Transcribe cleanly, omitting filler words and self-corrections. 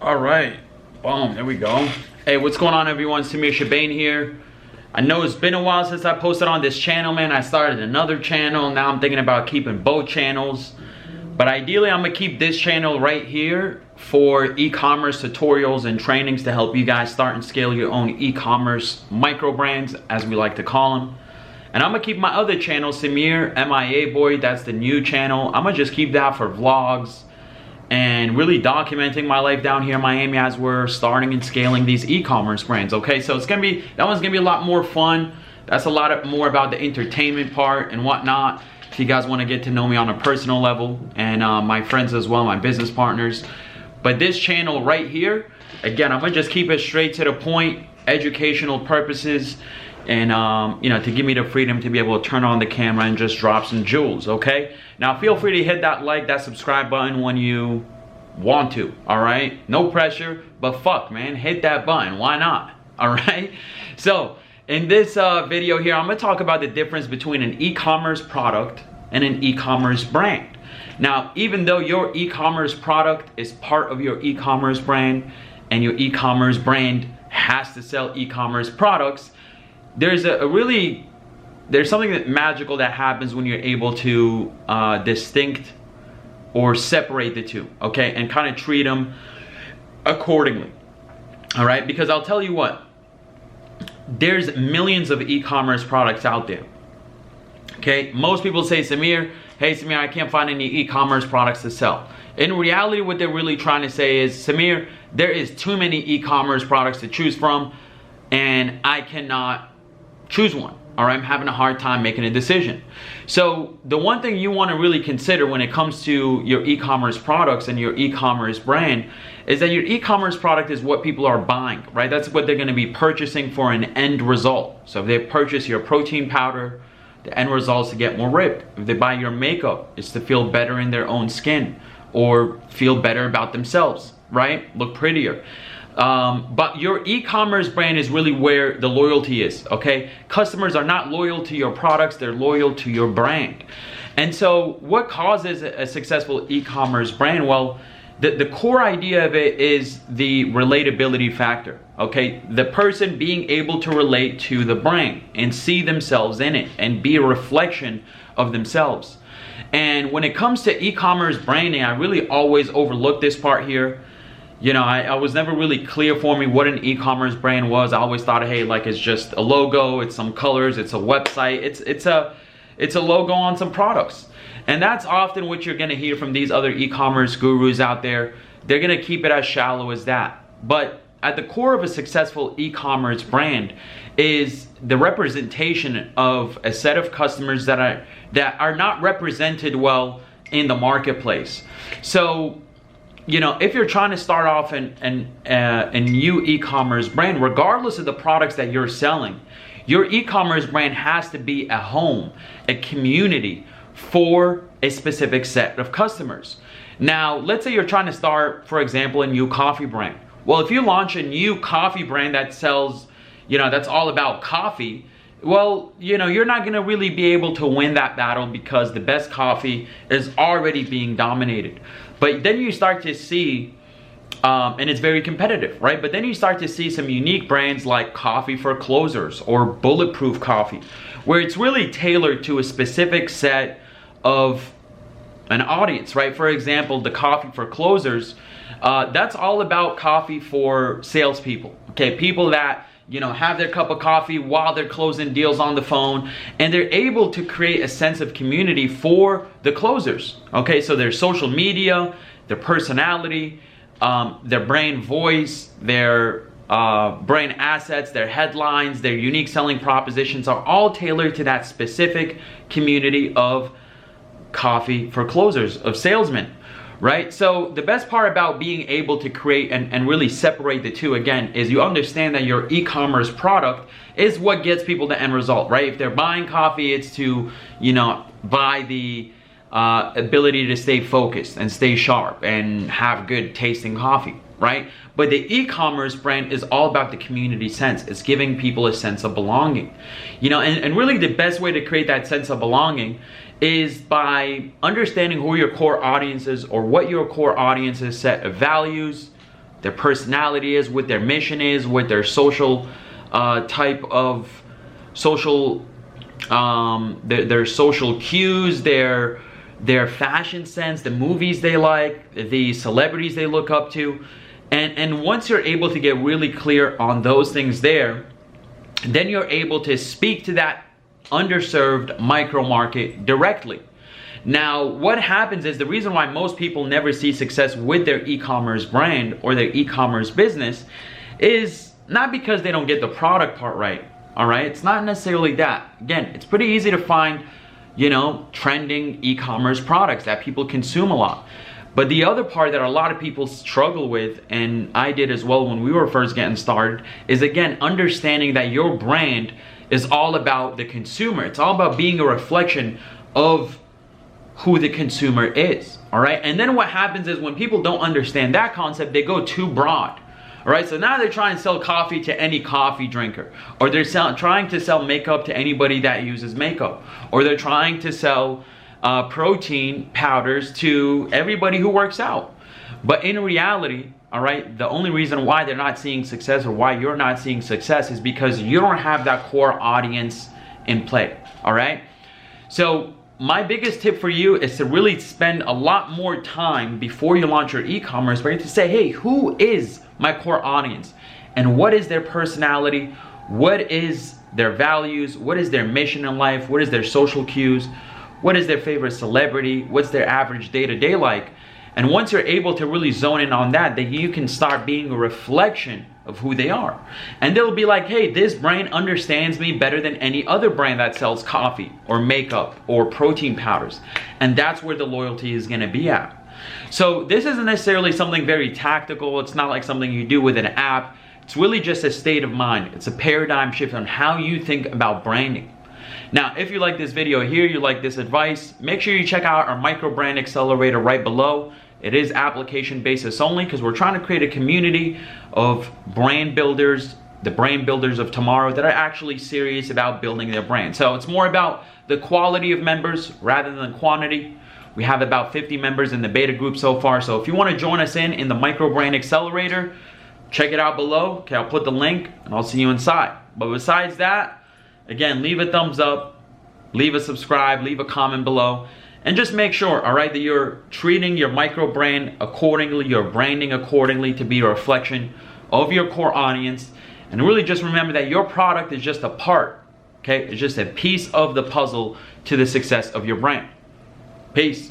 All right, boom, there we go. Hey, what's going on, everyone? SAMIR CHIBANE here. I know it's been a while since I posted on this channel, man. I started another channel. Now I'm thinking about keeping both channels. But ideally, I'm gonna keep this channel right here for e-commerce tutorials and trainings to help you guys start and scale your own e-commerce micro brands, as we like to call them. And I'm gonna keep my other channel, SAMIR MIA Boy, that's the new channel. I'm gonna just keep that for vlogs and really documenting my life down here in Miami as we're starting and scaling these e-commerce brands. Okay, so that one's gonna be a lot more fun. That's a lot more about the entertainment part and whatnot. If you guys want to get to know me on a personal level, and my friends as well, my business partners. But this channel right here, again, I'm gonna just keep it straight to the point, educational purposes, and you know, to give me the freedom to be able to turn on the camera and just drop some jewels. Okay, now feel free to hit that like, that subscribe button when you want to. All right, no pressure, but fuck, man, hit that button, why not? All right, so in this video here, I'm gonna talk about the difference between an e-commerce product and an e-commerce brand. Now, even though your e-commerce product is part of your e-commerce brand and your e-commerce brand has to sell e-commerce products, there's something that magical that happens when you're able to distinct or separate the two, okay, and kind of treat them accordingly. All right, because I'll tell you what, there's millions of e-commerce products out there. Okay, most people say, Samir, hey Samir, I can't find any e-commerce products to sell. In reality, what they're really trying to say is, Samir, there is too many e-commerce products to choose from and I cannot choose one. All right, I'm having a hard time making a decision. So the one thing you want to really consider when it comes to your e-commerce products and your e-commerce brand is that your e-commerce product is what people are buying, right? That's what they're going to be purchasing for an end result. So if they purchase your protein powder, the end result is to get more ripped. If they buy your makeup, it's to feel better in their own skin or feel better about themselves, right? Look prettier. But your e-commerce brand is really where the loyalty is, okay? Customers are not loyal to your products, they're loyal to your brand. And so what causes a successful e-commerce brand? Well, the core idea of it is the relatability factor, okay? The person being able to relate to the brand and see themselves in it and be a reflection of themselves. And when it comes to e-commerce branding, I really always overlook this part here. You know, I was never really clear for me what an e-commerce brand was. I always thought, hey, like it's just a logo, it's some colors, it's a website, it's a logo on some products. And that's often what you're gonna hear from these other e-commerce gurus out there. They're gonna keep it as shallow as that. But at the core of a successful e-commerce brand is the representation of a set of customers that are not represented well in the marketplace. So, you know, if you're trying to start off a new e-commerce brand, regardless of the products that you're selling, your e-commerce brand has to be a home, a community for a specific set of customers. Now, let's say you're trying to start, for example, a new coffee brand. Well, if you launch a new coffee brand that sells, you know, that's all about coffee, well, you know, you're not gonna really be able to win that battle because the best coffee is already being dominated. But then you start to see, and it's very competitive, right? But then you start to see some unique brands like Coffee for Closers or Bulletproof Coffee, where it's really tailored to a specific set of an audience, right? For example, the Coffee for Closers, that's all about coffee for salespeople, okay? People that, you know, have their cup of coffee while they're closing deals on the phone, and they're able to create a sense of community for the closers, okay? So their social media, their personality, their brand voice, their brand assets, their headlines, their unique selling propositions are all tailored to that specific community of coffee for closers, of salesmen, right? So the best part about being able to create and really separate the two, again, is you understand that your e-commerce product is what gets people the end result, right? If they're buying coffee, it's to, you know, buy the ability to stay focused and stay sharp and have good tasting coffee, right? But the e-commerce brand is all about the community sense. It's giving people a sense of belonging, you know, and really the best way to create that sense of belonging is by understanding who your core audience is, or what your core audience's set of values, their personality is, what their mission is, what their social type of social, their social cues, their fashion sense, the movies they like, the celebrities they look up to. And once you're able to get really clear on those things there, then you're able to speak to that underserved micro market directly. Now, what happens is, the reason why most people never see success with their e-commerce brand or their e-commerce business is not because they don't get the product part right. All right, it's not necessarily that. Again, it's pretty easy to find, you know, trending e-commerce products that people consume a lot. But the other part that a lot of people struggle with, and I did as well when we were first getting started, is again, understanding that your brand is all about the consumer. It's all about being a reflection of who the consumer is, all right? And then what happens is, when people don't understand that concept, they go too broad, all right? So now they're trying to sell coffee to any coffee drinker, or they're trying to sell makeup to anybody that uses makeup, or they're trying to sell protein powders to everybody who works out. But in reality, all right, the only reason why they're not seeing success, or why you're not seeing success, is because you don't have that core audience in play, all right? So my biggest tip for you is to really spend a lot more time before you launch your e-commerce, right, to say, hey, who is my core audience? And what is their personality? What is their values? What is their mission in life? What is their social cues? What is their favorite celebrity? What's their average day-to-day like? And once you're able to really zone in on that, then you can start being a reflection of who they are. And they'll be like, hey, this brand understands me better than any other brand that sells coffee or makeup or protein powders. And that's where the loyalty is gonna be at. So this isn't necessarily something very tactical. It's not like something you do with an app. It's really just a state of mind. It's a paradigm shift on how you think about branding. Now, if you like this video here, you like this advice, make sure you check out our Micro-Brand Accelerator right below. It is application basis only, because we're trying to create a community of brand builders, the brand builders of tomorrow, that are actually serious about building their brand. So it's more about the quality of members rather than quantity. We have about 50 members in the beta group so far. So if you want to join us in the Micro-Brand Accelerator, check it out below. Okay, I'll put the link and I'll see you inside. But besides that, again, leave a thumbs up, leave a subscribe, leave a comment below, and just make sure, all right, that you're treating your micro brand accordingly, your branding accordingly, to be a reflection of your core audience. And really just remember that your product is just a part, okay? It's just a piece of the puzzle to the success of your brand. Peace.